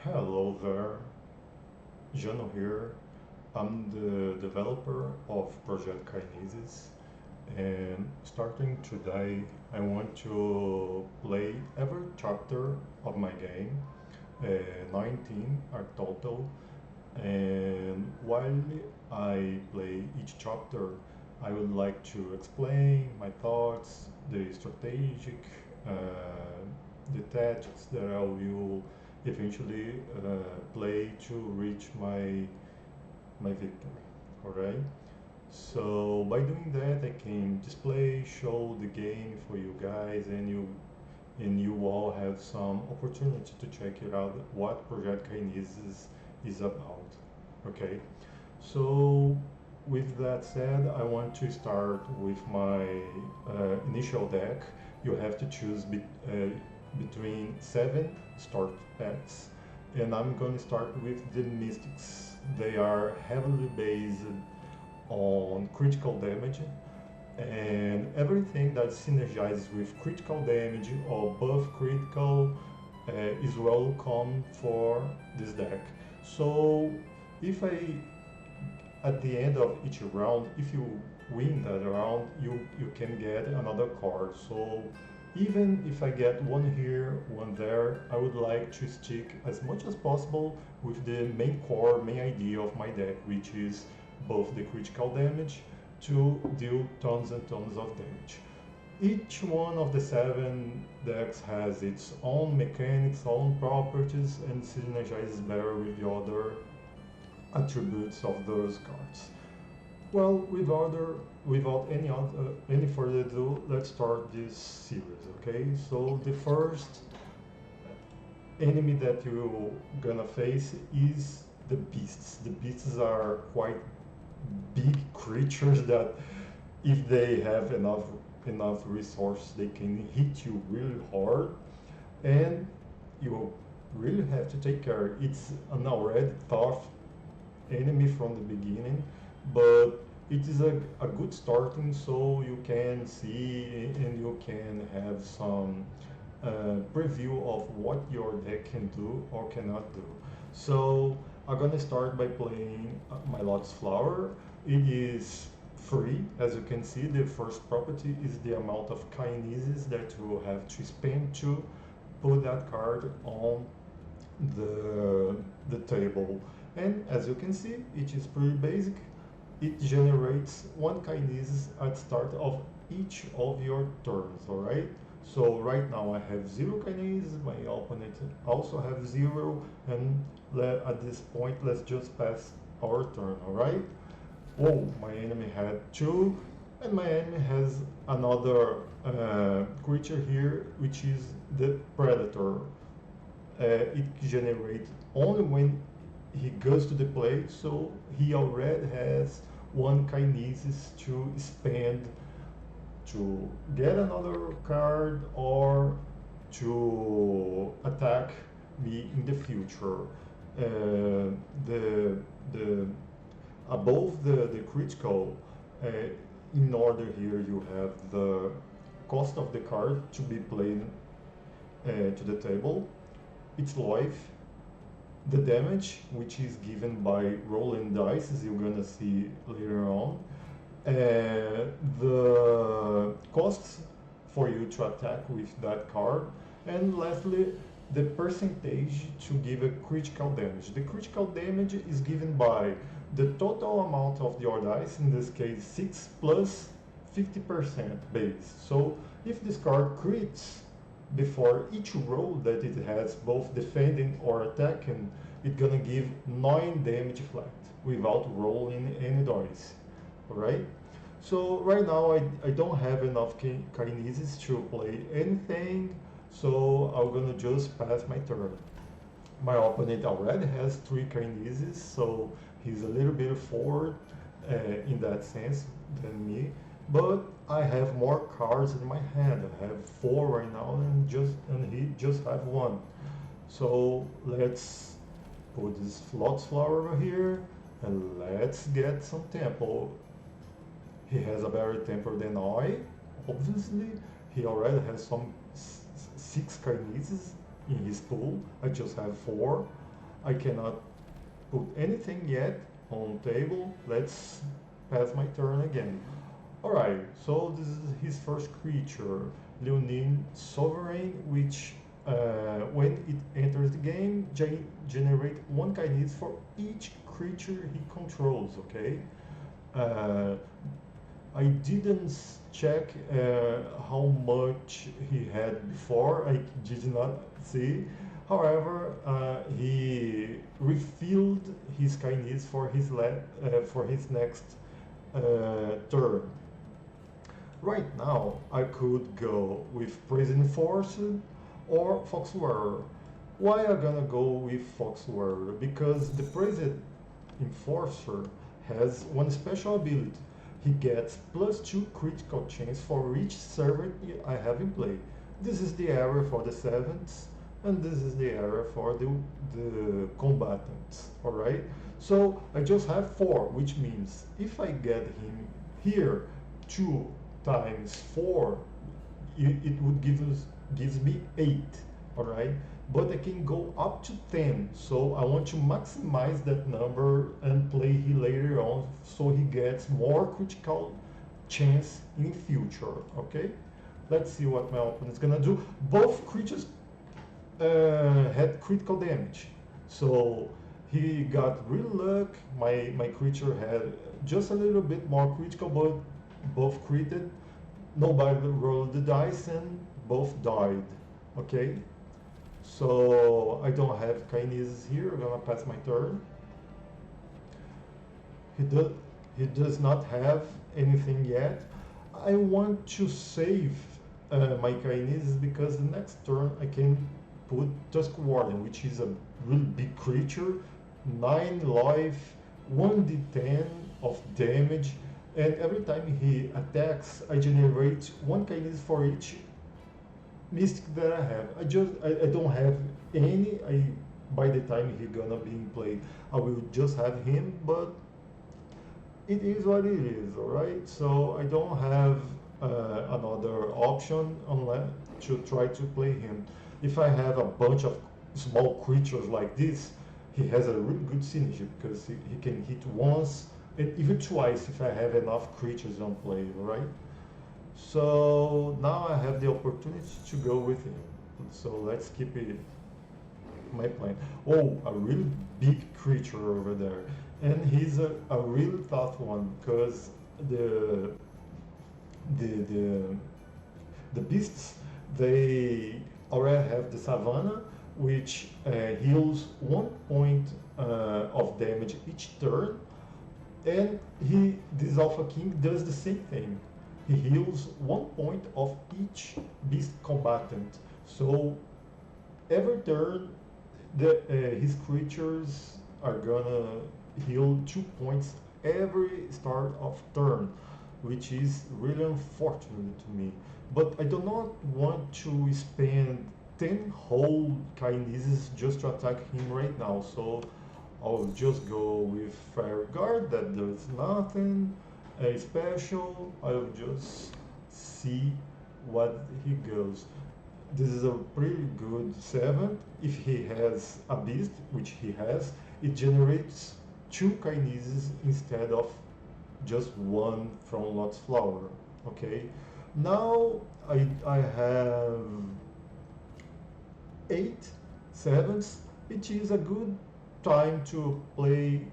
Hello there, Jano here. I'm the developer of Project Kinesis, and starting today, I want to play every chapter of my game, 19 are total, and while I play each chapter, I would like to explain my thoughts, the strategic, uh, the tactics that I will eventually play to reach my victory. All right. So by doing that, I can display, show the game for you guys, and you all have some opportunity to check it out what Project Kinesis is about. Okay, so with that said, I want to start with my initial deck. You have to choose between 7 start packs, and I'm going to start with the Mystics. They are heavily based on critical damage, and everything that synergizes with critical damage or buff critical is welcome for this deck. So if I at the end of each round, if you win that round, you can get another card. So even if I get one here, one there, I would like to stick as much as possible with the main core, main idea of my deck, which is both the critical damage to deal tons and tons of damage. Each one of the 7 decks has its own mechanics, own properties, and synergizes better with the other attributes of those cards. Well, without any further ado, let's start this series. Okay, so the first enemy that you're gonna face is the beasts. The beasts are quite big creatures that, if they have enough resource, they can hit you really hard, and you really have to take care. It's an already tough enemy from the beginning, but it is a good starting, so you can see and you can have some preview of what your deck can do or cannot do. So I'm gonna start by playing my Lotus Flower. It is free. As you can see, the first property is the amount of kinesis that you have to spend to put that card on the table. And as you can see, it is pretty basic. It generates 1 kinesis at start of each of your turns, alright? So right now I have 0 kinesis, my opponent also have 0, and at this point let's just pass our turn, alright? Oh, my enemy had 2, and my enemy has another creature here, which is the Predator. It generates only when he goes to the play, so he already has 1 kinesis to spend to get another card or to attack me in the future. The above the critical, in order here you have the cost of the card to be played to the table, its life, the damage, which is given by rolling dice, as you're gonna see later on, the costs for you to attack with that card, and lastly, the percentage to give a critical damage. The critical damage is given by the total amount of your dice, in this case 6 plus 50% base. So if this card crits before each roll that it has, both defending or attacking, it's gonna give 9 damage flat without rolling any dice. Alright? So right now I don't have enough kinesis to play anything, so I'm gonna just pass my turn. My opponent already has 3 kinesis, so he's a little bit forward in that sense than me. But I have more cards in my hand. I have 4 right now, and he just have 1. So let's put this Lotus Flower over here, and let's get some tempo. He has a better tempo than I, obviously. He already has some 6 kinesis in his pool. I just have 4. I cannot put anything yet on table. Let's pass my turn again. Alright, so this is his first creature, Leonine Sovereign, which when it enters the game, generate one kinesis for each creature he controls, okay? Uh, I didn't check how much he had before. I did not see. However, he refilled his kinesis for his next turn. Right now, I could go with Prison Enforcer or Foxwearer. Why am I gonna go with Foxwearer? Because the Prison Enforcer has one special ability. He gets +2 critical chance for each servant I have in play. This is the area for the servants, and this is the area for the combatants. Alright? So I just have 4, which means if I get him here 2 times 4, it would gives me 8. Alright? But I can go up to 10, so I want to maximize that number and play him later on so he gets more critical chance in future. Okay, let's see what my opponent is gonna do. Both creatures had critical damage, so he got real luck. My creature had just a little bit more critical, but both critted. Nobody rolled the dice and both died. Okay, so I don't have Kinesis here. I'm gonna pass my turn. He does not have anything yet. I want to save my Kinesis because the next turn I can put Tusk Warden, which is a really big creature, 9 life, 1d10 of damage, and every time he attacks, I generate 1 Kinesis for each mystic that I have. I don't have any. By the time he gonna be in play, I will just have him, but it is what it is, alright? So I don't have another option unless to try to play him. If I have a bunch of small creatures like this, he has a really good synergy because he can hit once and even twice if I have enough creatures on play, right? So now I have the opportunity to go with him. So let's keep it my plan. Oh, a really big creature over there. And he's a real tough one because the beasts, they already have the savannah, which heals 1 point of damage each turn, and this Alpha King does the same thing. He heals 1 point of each beast combatant. So every turn, his creatures are gonna heal 2 points every start of turn, which is really unfortunate to me. But I do not want to spend 10 whole Kinesis just to attack him right now, so I'll just go with Fire Guard that does nothing special. I'll just see what he goes. This is a pretty good 7. If he has a beast, which he has, it generates 2 Kinesis instead of just 1 from Lot's Flower. Okay, now I have 8 7s, which is a good time to play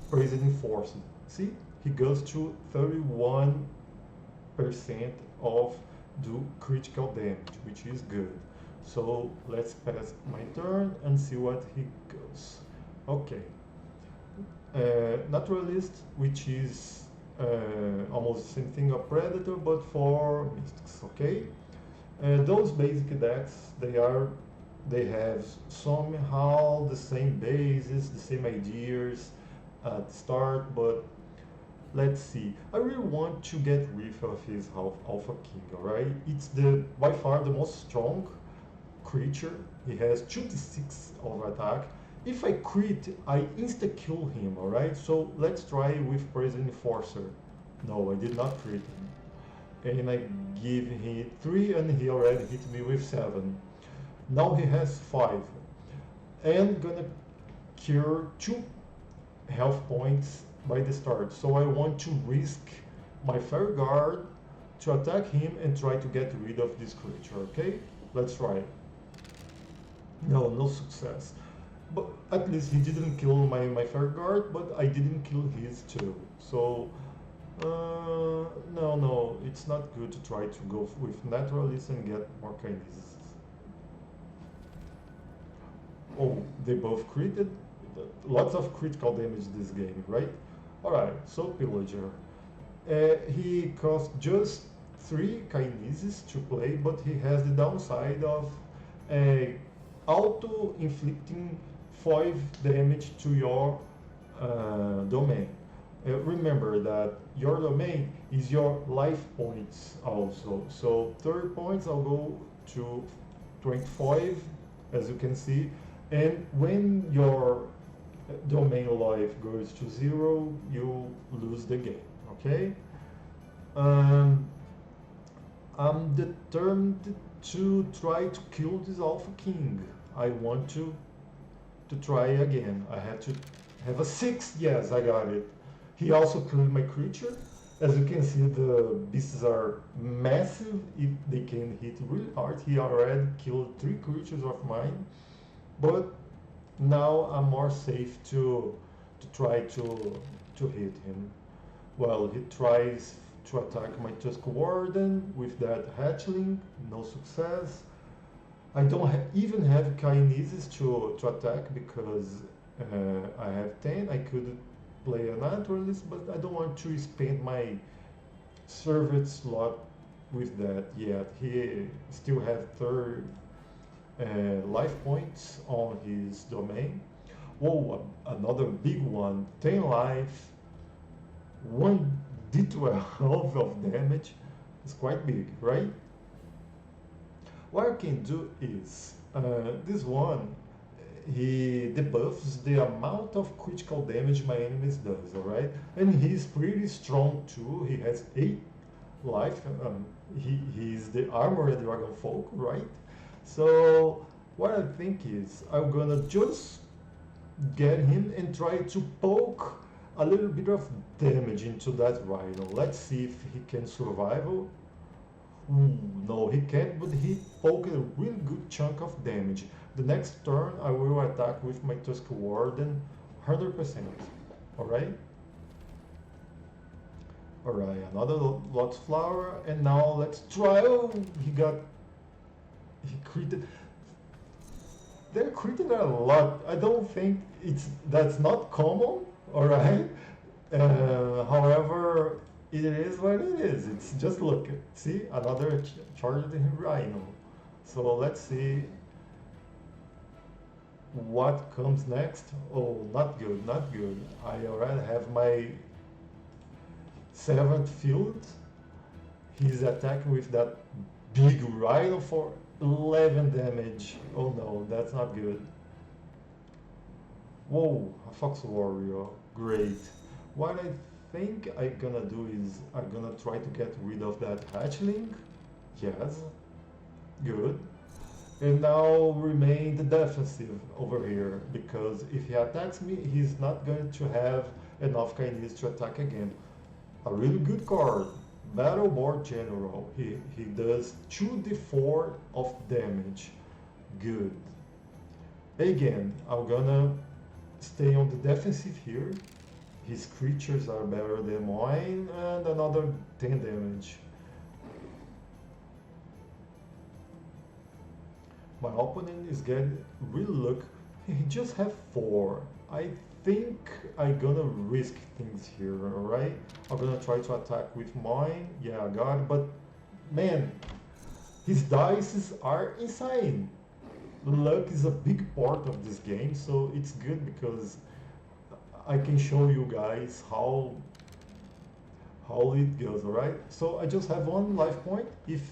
President Force. See, he goes to 31% of do critical damage, which is good. So let's pass my turn and see what he goes. Okay, Naturalist, which is almost the same thing, a Predator, but for Mystics. Okay, those basic decks, they have somehow the same basis, the same ideas at the start, but let's see. I really want to get rid of his Alpha King, alright? It's by far the most strong creature. He has 2d6 of attack. If I crit, I insta-kill him, alright? So let's try with Prison Enforcer. No, I did not crit him. And I give him 3 and he already hit me with 7. Now he has 5. and gonna cure 2 health points by the start. So I want to risk my Fire Guard to attack him and try to get rid of this creature, okay? Let's try. No, no success. But at least he didn't kill my Fire Guard, but I didn't kill his too. So, no, it's not good to try to go with Naturalist and get more Kinesis. Oh, they both critted. Lots of critical damage this game, right? Alright, so Pillager. He costs just 3 Kinesis to play, but he has the downside of auto-inflicting 5 damage to your domain. Remember that your domain is your life points also. So 30 points, I'll go to 25, as you can see. And when your domain life goes to 0, you lose the game, okay? I'm determined to try to kill this Alpha King. I want to try again. I have to have a 6. Yes, I got it. He also killed my creature. As you can see, the beasts are massive. If they can hit really hard. He already killed 3 creatures of mine. But now I'm more safe to try to hit him. Well, he tries to attack my Tusk Warden with that hatchling, no success. I don't even have Kinesis to attack because I have 10. I could play a Naturalist, but I don't want to spend my servant slot with that yet. He still have 30 life points on his domain. Whoa, another big one, 10 life, 1d12 of damage. It's quite big, right? What I can do is, this one, he debuffs the amount of critical damage my enemies does, alright? And he's pretty strong too, he has 8 life, he's the Armored Dragon Folk, right? So what I think is I'm gonna just get him and try to poke a little bit of damage into that Rhino. Let's see if he can survive. Ooh, no, he can't, but he poked a really good chunk of damage. The next turn I will attack with my Tusk Warden 100%. Alright? Alright, another Lotus Flower, and now let's try. Oh, he critted. They're critted a lot. I don't think that's not common, alright? However, it is what it is. It's just look. See, another charged Rhino. So let's see what comes next. Oh, not good, not good. I already have my 7th field. He's attacking with that big Rhino for 11 damage. Oh no, that's not good. Whoa, a Fox Warrior. Great. What I think I'm gonna do is I'm gonna try to get rid of that hatchling. Yes. Good. And now remain the defensive over here, because if he attacks me, he's not going to have enough Kinesis to attack again. A really good card. Battleboard General. He does 2d4 of damage. Good. Again, I'm gonna stay on the defensive here. His creatures are better than mine, and another 10 damage. My opponent is getting really lucky. He just have 4. I think I'm gonna risk things here, alright? I'm gonna try to attack with mine. Yeah, I got it, but man, his dice are insane. Luck is a big part of this game, so it's good because I can show you guys how it goes, alright? So I just have 1 life point. If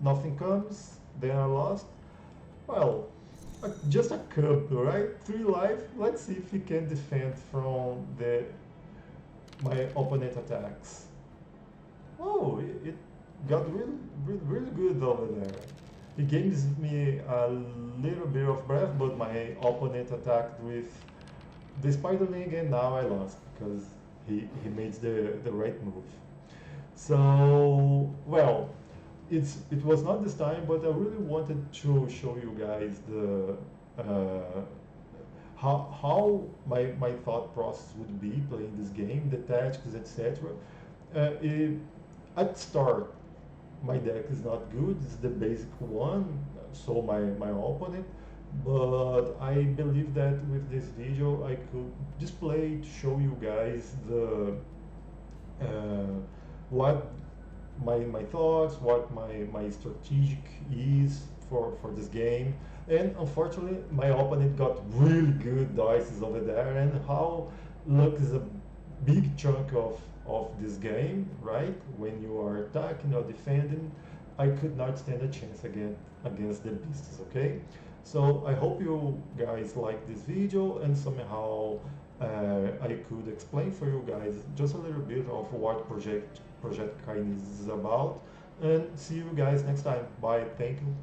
nothing comes, then I lost. Well, just a cub, right? 3 life. Let's see if he can defend from my opponent attacks. Oh, it got really good over there. it gives me a little bit of breath, but my opponent attacked with the spiderling, and now I lost because he made the right move. So, well, it was not this time, but I really wanted to show you guys the how my thought process would be playing this game, the tactics, etc. At start, my deck is not good. It's the basic one, so my opponent. But I believe that with this video, I could display to show you guys the what my thoughts, what my strategic is for this game. And unfortunately, my opponent got really good dices over there, and how luck is a big chunk of this game, right? When you are attacking or defending, I could not stand a chance against the beasts, okay? So I hope you guys like this video, and somehow I could explain for you guys just a little bit of what Project Kinesis is about. And see you guys next time. Bye. Thank you.